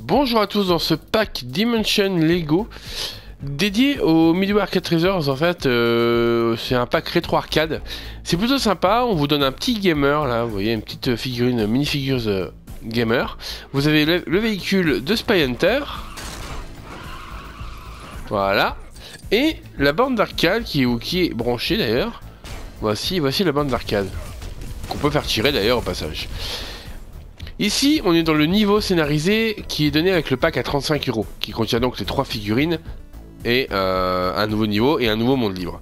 Bonjour à tous dans ce pack Dimension Lego dédié au Midway Arcade Treasures. En fait c'est un pack rétro arcade, c'est plutôt sympa. On vous donne un petit gamer là, vous voyez une petite figurine, minifigures gamer. Vous avez le véhicule de Spy Hunter, voilà, et la borne d'arcade qui est branchée d'ailleurs. Voici la borne d'arcade qu'on peut faire tirer d'ailleurs au passage. Ici, on est dans le niveau scénarisé qui est donné avec le pack à 35 €, qui contient donc les 3 figurines et un nouveau niveau et un nouveau monde libre.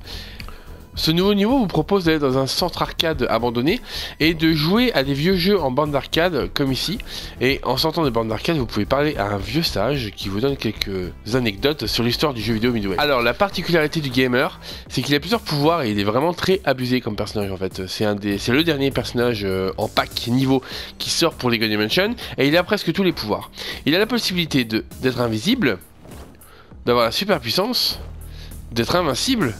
Ce nouveau niveau vous propose d'aller dans un centre arcade abandonné et de jouer à des vieux jeux en bande d'arcade comme ici. Et en sortant des bandes d'arcade, vous pouvez parler à un vieux sage qui vous donne quelques anecdotes sur l'histoire du jeu vidéo Midway. Alors la particularité du gamer, c'est qu'il a plusieurs pouvoirs et il est vraiment très abusé comme personnage en fait. C'est le dernier personnage en pack niveau qui sort pour Lego Dimension et il a presque tous les pouvoirs. Il a la possibilité d'être invisible, d'avoir la super puissance, d'être invincible,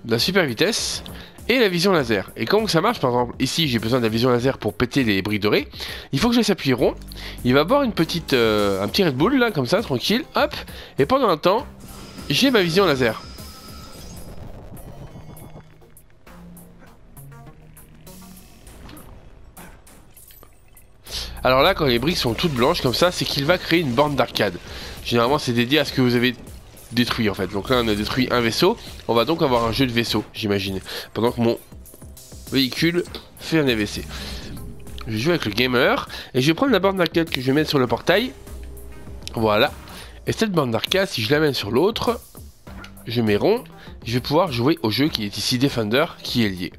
de la super vitesse et la vision laser. Et comment ça marche? Par exemple, ici j'ai besoin de la vision laser pour péter les briques dorées. Il faut que je laisse appuyer rond. Il va boire un petit Red Bull là, comme ça, tranquille, hop. Et pendant un temps, j'ai ma vision laser. Alors là, quand les briques sont toutes blanches comme ça, c'est qu'il va créer une borne d'arcade. Généralement, c'est dédié à ce que vous avez détruit en fait. Donc là on a détruit un vaisseau, on va donc avoir un jeu de vaisseau, j'imagine, pendant que mon véhicule fait un AVC. Je joue avec le gamer et je vais prendre la borne d'arcade que je vais mettre sur le portail. Voilà. Et cette borne d'arcade, si je l'amène sur l'autre, je mets rond, je vais pouvoir jouer au jeu qui est ici Defender, qui est lié.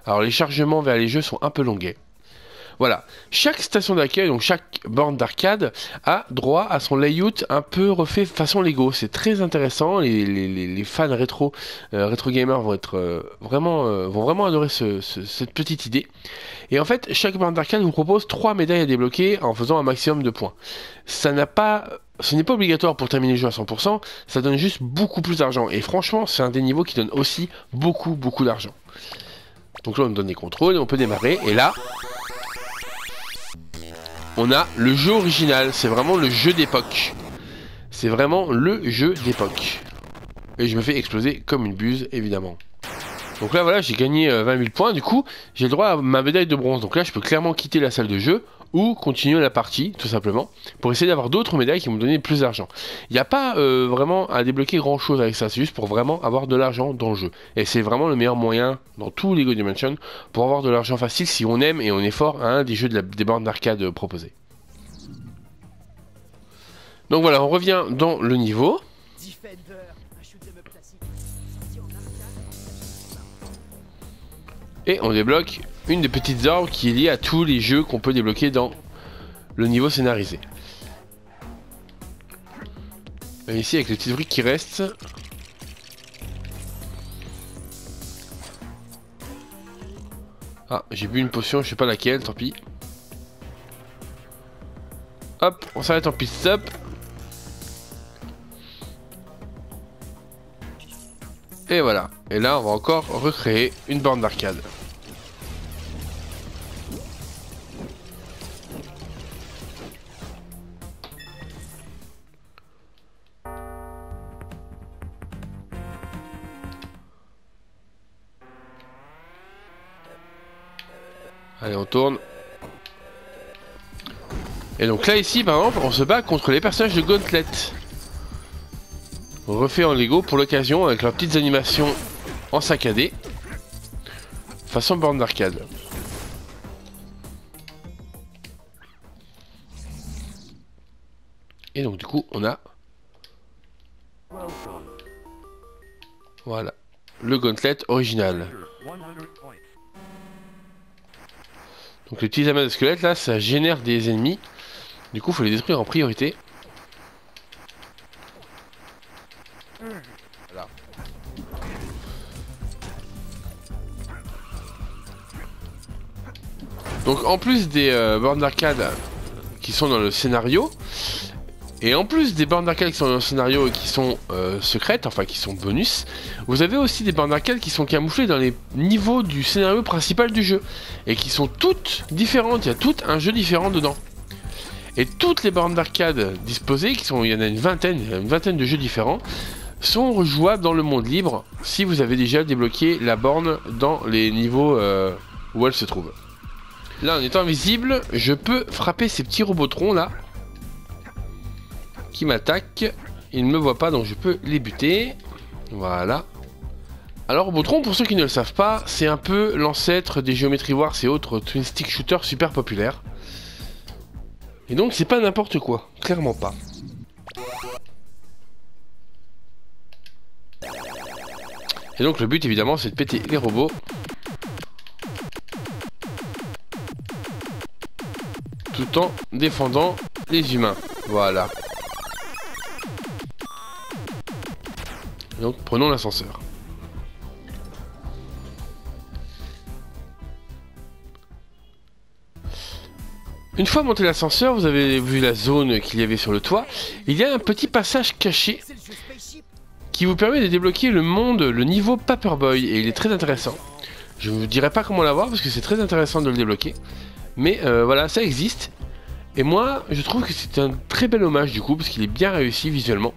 Alors les chargements vers les jeux sont un peu longuets. Voilà, chaque station d'accueil, donc chaque borne d'arcade, a droit à son layout un peu refait façon Lego. C'est très intéressant, les fans rétro gamers vont être vont vraiment adorer cette petite idée. Et en fait, chaque borne d'arcade vous propose 3 médailles à débloquer en faisant un maximum de points. Ce n'est pas obligatoire pour terminer le jeu à 100%, ça donne juste beaucoup plus d'argent. Et franchement, c'est un des niveaux qui donne aussi beaucoup d'argent. Donc là, on nous donne des contrôles et on peut démarrer. Et là, on a le jeu original, c'est vraiment le jeu d'époque. C'est vraiment le jeu d'époque. Et je me fais exploser comme une buse, évidemment. Donc là, voilà, j'ai gagné 20 000 points. Du coup, j'ai le droit à ma médaille de bronze. Donc là, je peux clairement quitter la salle de jeu ou continuer la partie, tout simplement, pour essayer d'avoir d'autres médailles qui vont me donner plus d'argent. Il n'y a pas vraiment à débloquer grand-chose avec ça. C'est juste pour vraiment avoir de l'argent dans le jeu. Et c'est vraiment le meilleur moyen dans tous les Lego Dimension pour avoir de l'argent facile si on aime et on est fort à un des jeux des bornes d'arcade proposés. Donc voilà, on revient dans le niveau. Et on débloque une des petites orbes qui est liée à tous les jeux qu'on peut débloquer dans le niveau scénarisé. Et ici avec les petites briques qui restent. Ah, j'ai bu une potion, je sais pas laquelle, tant pis. Hop, on s'arrête en pit stop. Et voilà. Et là, on va encore recréer une borne d'arcade. Allez, on tourne. Et donc là, ici, par exemple, on se bat contre les personnages de Gauntlet. Refait en Lego pour l'occasion avec leurs petites animations en saccadé. Façon borne d'arcade. Et donc du coup, on a... Voilà. Le Gauntlet original. Donc les petits amas de squelettes là, ça génère des ennemis. Du coup, il faut les détruire en priorité. Voilà. Donc en plus des bornes d'arcade qui sont dans le scénario, et en plus des bornes d'arcade qui sont dans le scénario et qui sont secrètes, enfin qui sont bonus, vous avez aussi des bornes d'arcade qui sont camouflées dans les niveaux du scénario principal du jeu, et qui sont toutes différentes, il y a tout un jeu différent dedans. Et toutes les bornes d'arcade disposées, il y en a une vingtaine de jeux différents, sont rejouables dans le monde libre si vous avez déjà débloqué la borne dans les niveaux où elle se trouve. Là, en étant invisible, je peux frapper ces petits robotrons là qui m'attaquent. Ils ne me voient pas, donc je peux les buter. Voilà. Alors, Robotron, pour ceux qui ne le savent pas, c'est un peu l'ancêtre des Geometry Wars et autres twin stick shooters super populaires. Et donc, c'est pas n'importe quoi, clairement pas. Et donc, le but, évidemment, c'est de péter les robots. Tout en défendant les humains. Voilà. Et donc, prenons l'ascenseur. Une fois monté l'ascenseur, vous avez vu la zone qu'il y avait sur le toit. Il y a un petit passage caché qui vous permet de débloquer le monde, le niveau Paperboy, et il est très intéressant. Je ne vous dirai pas comment l'avoir parce que c'est très intéressant de le débloquer. Mais voilà, ça existe. Et moi, je trouve que c'est un très bel hommage du coup, parce qu'il est bien réussi visuellement.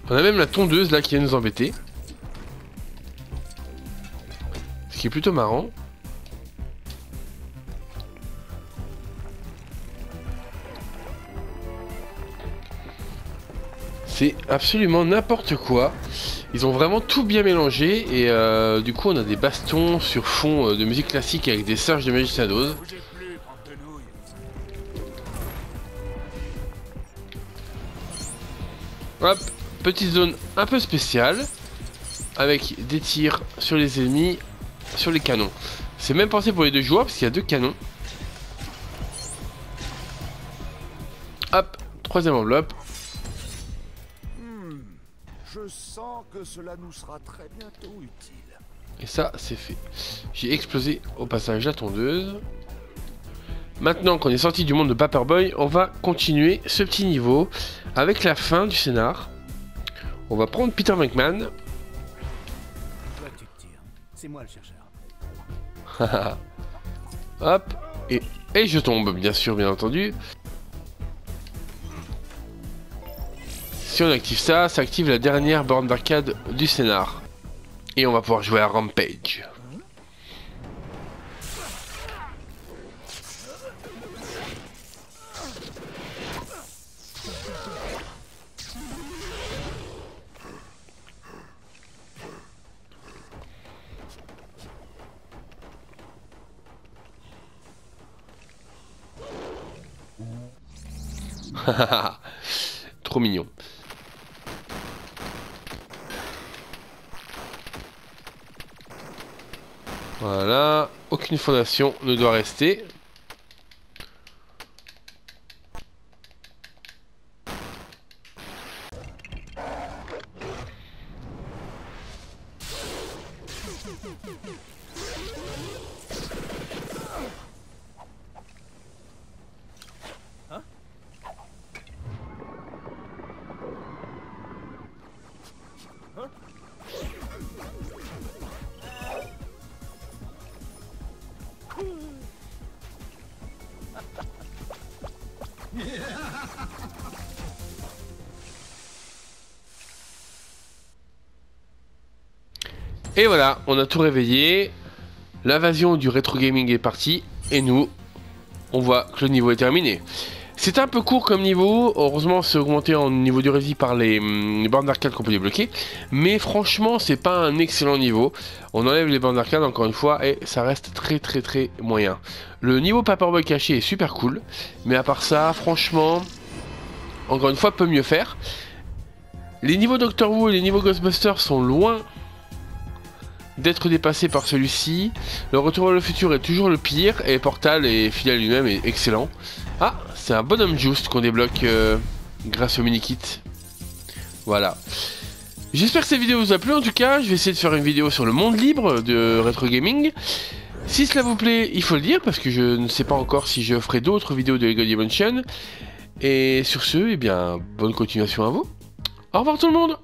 On a même la tondeuse là qui vient nous embêter. Ce qui est plutôt marrant. C'est absolument n'importe quoi. Ils ont vraiment tout bien mélangé. Et du coup on a des bastons sur fond de musique classique avec des singes de Magicien d'Oz. Hop, petite zone un peu spéciale. Avec des tirs sur les ennemis, sur les canons. C'est même pensé pour les deux joueurs parce qu'il y a deux canons. Hop, troisième enveloppe. Je sens que cela nous sera très bientôt utile. Et ça, c'est fait. J'ai explosé au passage la tondeuse. Maintenant qu'on est sorti du monde de Paperboy, on va continuer ce petit niveau avec la fin du scénar. On va prendre Peter Venkman. Toi, tu te tires. C'est moi le chercheur. Hop. Et je tombe, bien sûr, bien entendu. Si on active ça, ça active la dernière borne d'arcade du scénar. Et on va pouvoir jouer à Rampage. Trop mignon. Voilà, aucune fondation ne doit rester. Et voilà, on a tout réveillé. L'invasion du rétro gaming est partie. Et nous, on voit que le niveau est terminé. C'est un peu court comme niveau. Heureusement, c'est augmenté en niveau durée de vie par les bornes d'arcade qu'on peut débloquer. Mais franchement, c'est pas un excellent niveau. On enlève les bornes d'arcade encore une fois. Et ça reste très moyen. Le niveau Paperboy caché est super cool. Mais à part ça, franchement, encore une fois, peut mieux faire. Les niveaux Doctor Who et les niveaux Ghostbusters sont loin d'être dépassé par celui-ci. Le Retour vers le futur est toujours le pire. Et Portal et fidèle lui-même est excellent. Ah, c'est un bonhomme Just qu'on débloque grâce au mini-kit. Voilà. J'espère que cette vidéo vous a plu. En tout cas, je vais essayer de faire une vidéo sur le monde libre de Retro Gaming. Si cela vous plaît, il faut le dire, parce que je ne sais pas encore si je ferai d'autres vidéos de Lego Dimension. Et sur ce, eh bien, bonne continuation à vous. Au revoir tout le monde!